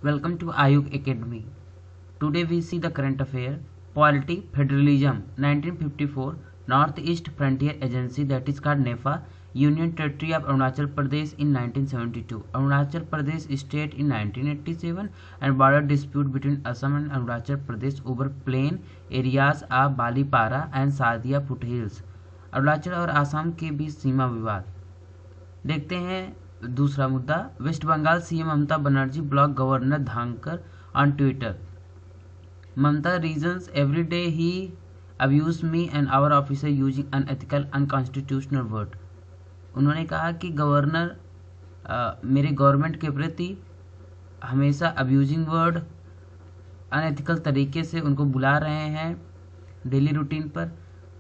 Welcome to Ayuk Academy. Today we see the current affair, polity, federalism, 1954, Northeast Frontier Agency, that is called NEFA, Union Territory of Arunachal Pradesh in 1972, Arunachal Pradesh State in 1987, and border dispute between Assam and Arunachal Pradesh over plain areas of Balipara and Sadia foothills. Arunachal और आसाम के बीच सीमा विवाद। देखते हैं दूसरा मुद्दा, West Bengal CM Mamata Banerjee block governor Dhankhar on Twitter. Mamata reasons every day he abuse me and our officer using unethical unconstitutional word. उन्होंने कहा कि गवर्नर मेरे गवर्नमेंट के प्रति हमेशा अब्यूजिंग वर्ड अनएथिकल तरीके से उनको बुला रहे हैं डेली रूटीन पर,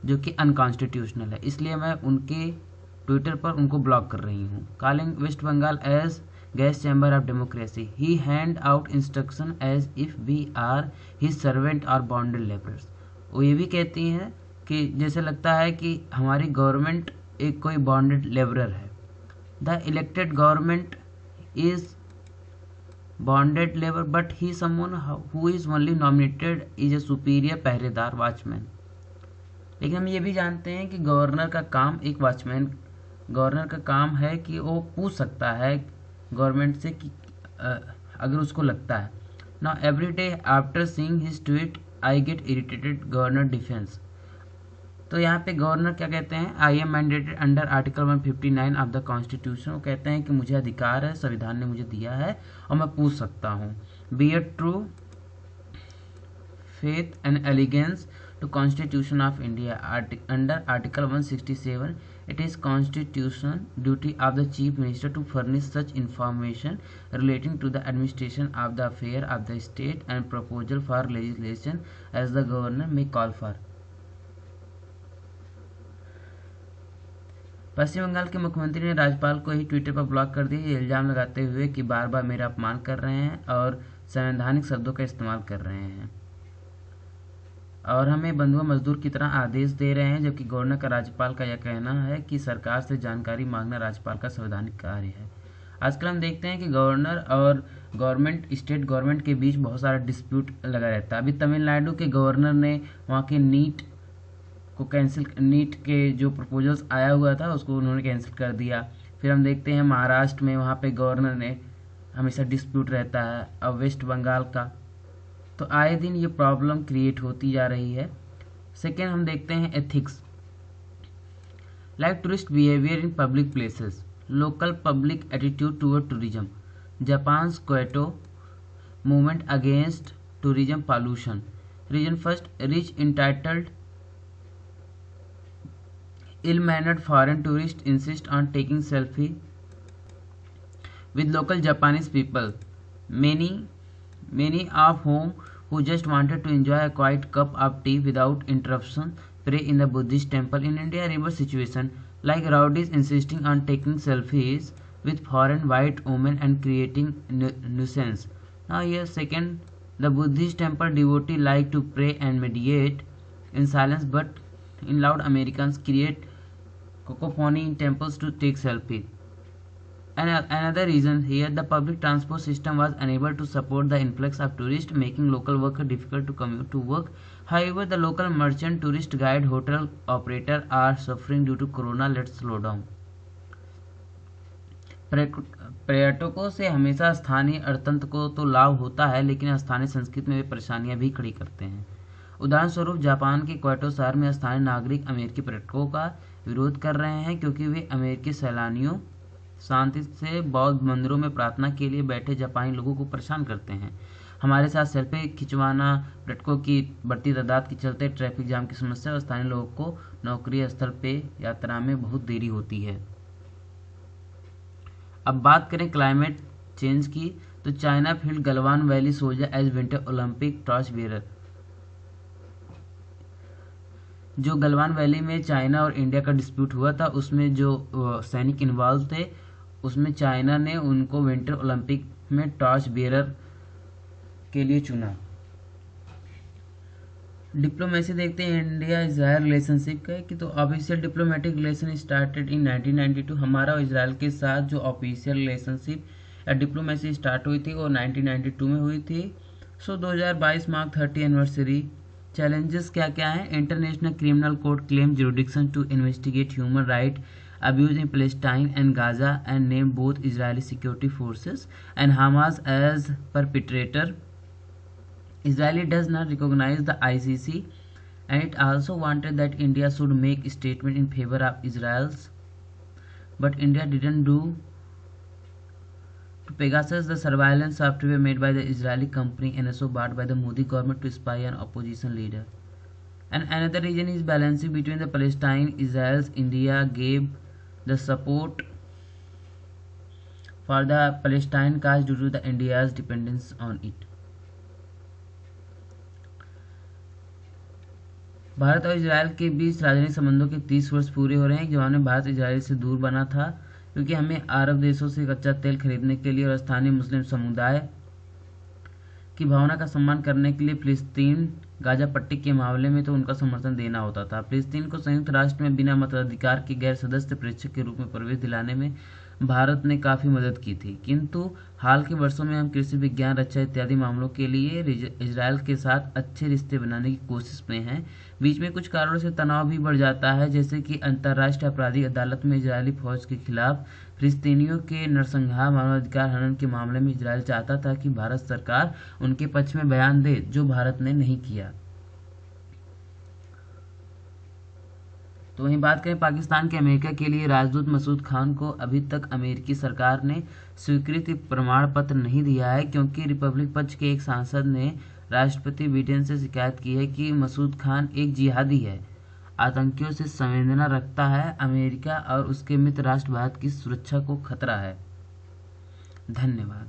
जो कि अनकॉन्स्टिट्यूशनल है, इसलिए मैं उनके ट्विटर पर उनको ब्लॉक कर रही हूँ। Calling West Bengal as gas chamber of democracy, he hand out instruction as if we are his servant और बॉन्डेड लेबरर्स। वो ये भी कहती हैं कि जैसे लगता है कि हमारी गवर्नमेंट एक कोई बॉन्डेड लेबरर है। The elected government is bonded labour but he someone who is only nominated is a superior पहरेदार वॉचमैन। लेकिन हम ये भी जानते हैं कि गवर्नर का काम एक वॉचमैन, गवर्नर का काम है कि वो पूछ सकता है गवर्नमेंट से कि अगर उसको लगता है। Now every day after seeing his tweet I get irritated governor defence. तो यहाँ पे गवर्नर क्या कहते हैं, I am mandated under article 159 of the constitution. वो कहते हैं कि मुझे अधिकार है, संविधान ने मुझे दिया है और मैं पूछ सकता हूँ। Be a true faith and allegiance to Constitution of India under Article 167, it is constitutional duty of the Chief Minister to furnish such information relating to the administration of the affair of the state and proposal for legislation as the governor may call for। पश्चिम बंगाल के मुख्यमंत्री ने राज्यपाल को ही Twitter पर block कर दिया, ये इल्जाम लगाते हुए कि बार बार मेरा अपमान कर रहे हैं और संवैधानिक शब्दों का इस्तेमाल कर रहे हैं और हमें बंधुआ मजदूर की तरह आदेश दे रहे हैं, जबकि गवर्नर का राज्यपाल का यह कहना है कि सरकार से जानकारी मांगना राज्यपाल का संवैधानिक कार्य है। आजकल हम देखते हैं कि गवर्नर और गवर्नमेंट, स्टेट गवर्नमेंट के बीच बहुत सारा डिस्प्यूट लगा रहता है। अभी तमिलनाडु के गवर्नर ने वहाँ के नीट को कैंसिल, नीट के जो प्रपोजल्स आया हुआ था उसको उन्होंने कैंसिल कर दिया। फिर हम देखते हैं महाराष्ट्र में वहाँ पे गवर्नर ने हमेशा डिस्प्यूट रहता है, और वेस्ट बंगाल का, तो आए दिन ये प्रॉब्लम क्रिएट होती जा रही है। सेकेंड हम देखते हैं ethics, like tourist behaviour in public places, local public attitude toward tourism, Japan Kyoto movement against tourism pollution. Reason first, rich entitled ill-mannered foreign tourists insist on taking selfie with local Japanese people, many of whom who just wanted to enjoy a quiet cup of tea without interruption pray in the Buddhist temple. In India, reverse situation, like rowdies insisting on taking selfies with foreign white women and creating nuisance. Now here second, the Buddhist temple devotee like to pray and meditate in silence, but in loud Americans create cacophony in temples to take selfies. And another reason here, the public transport system was unable to support the influx of tourists, making local workers difficult to commute to work. However, the local merchant, tourist guide, hotel operator are suffering due to corona. Let's slow down. पर्यटकों से हमेशा स्थानीय अर्थतंत्र को तो लाभ होता है, लेकिन स्थानीय संस्कृति में वे परेशानियां भी खड़ी करते हैं। उदाहरण स्वरूप जापान के क्योटो शहर में स्थानीय नागरिक अमेरिकी पर्यटकों का विरोध कर रहे हैं, क्योंकि वे अमेरिकी सैलानियों शांति से बौद्ध मंदिरों में प्रार्थना के लिए बैठे जापानी लोगों को परेशान करते हैं। हमारे साथ सेल्फी खिंचवाना, पर्यटकों की बढ़ती तादाद के चलते ट्रैफिक जाम की समस्या और स्थानीय लोगों को नौकरी स्थल पे यात्रा में बहुत देरी होती है। अब बात करें क्लाइमेट चेंज की, तो China field Galwan valley soldier as winter Olympic torch bearer. जो गलवान वैली में चाइना और इंडिया का डिस्प्यूट हुआ था, उसमें जो सैनिक इन्वॉल्व थे, उसमें चाइना ने उनको विंटर ओलंपिक में टॉर्च बेरर के लिए चुना। डिप्लोमेसी देखते हैं इंडिया इजराइल रिलेशनशिप का कि तो official diplomatic relation started in 1992। हमारा और इजराइल के साथ जो ऑफिशियल रिलेशनशिप डिप्लोमेसी स्टार्ट हुई थी वो 1992 में हुई थी। 2022 मार्क 30 एनिवर्सरी। चैलेंजेस क्या क्या हैं? International criminal court claim jurisdiction to investigate human right abuse in Palestine and Gaza and named both Israeli security forces and Hamas as perpetrator. Israel does not recognize the ICC and it also wanted that India should make a statement in favor of Israel's, but India didn't do. To Pegasus, the surveillance software made by the Israeli company NSO bought by the Modi government to spy on opposition leader. And another reason is balancing between the Palestine, Israel's. India gave the support for the Palestine cause due to the India's dependence on it. Bharat और Israel के बीच राजनीतिक संबंधों के 30 वर्ष पूरे हो रहे हैं। एक जमाने में भारत इजराइल से दूर बना था क्योंकि हमें अरब देशों से कच्चा तेल खरीदने के लिए और स्थानीय मुस्लिम समुदाय की भावना का सम्मान करने के लिए फिलिस्तीन गाजा पट्टी के मामले में तो उनका समर्थन देना होता था। फिलिस्तीन को संयुक्त राष्ट्र में बिना मताधिकार के गैर सदस्य प्रेक्षक के रूप में प्रवेश दिलाने में भारत ने काफ़ी मदद की थी, किंतु हाल के वर्षों में हम कृषि विज्ञान, रक्षा इत्यादि मामलों के लिए इजराइल के साथ अच्छे रिश्ते बनाने की कोशिश में हैं। बीच में कुछ कारणों से तनाव भी बढ़ जाता है, जैसे कि अंतर्राष्ट्रीय आपराधिक अदालत में इजरायली फौज के खिलाफ फिलिस्तीनियों के नरसंहार, मानवाधिकार हनन के मामले में इजराइल चाहता था कि भारत सरकार उनके पक्ष में बयान दे, जो भारत ने नहीं किया। तो वहीं बात करें पाकिस्तान के अमेरिका के लिए राजदूत मसूद खान को अभी तक अमेरिकी सरकार ने स्वीकृति प्रमाण पत्र नहीं दिया है, क्योंकि रिपब्लिक पक्ष के एक सांसद ने राष्ट्रपति बिडेन से शिकायत की है कि मसूद खान एक जिहादी है, आतंकियों से संवेदना रखता है, अमेरिका और उसके मित्र राष्ट्र भारत की सुरक्षा को खतरा है। धन्यवाद।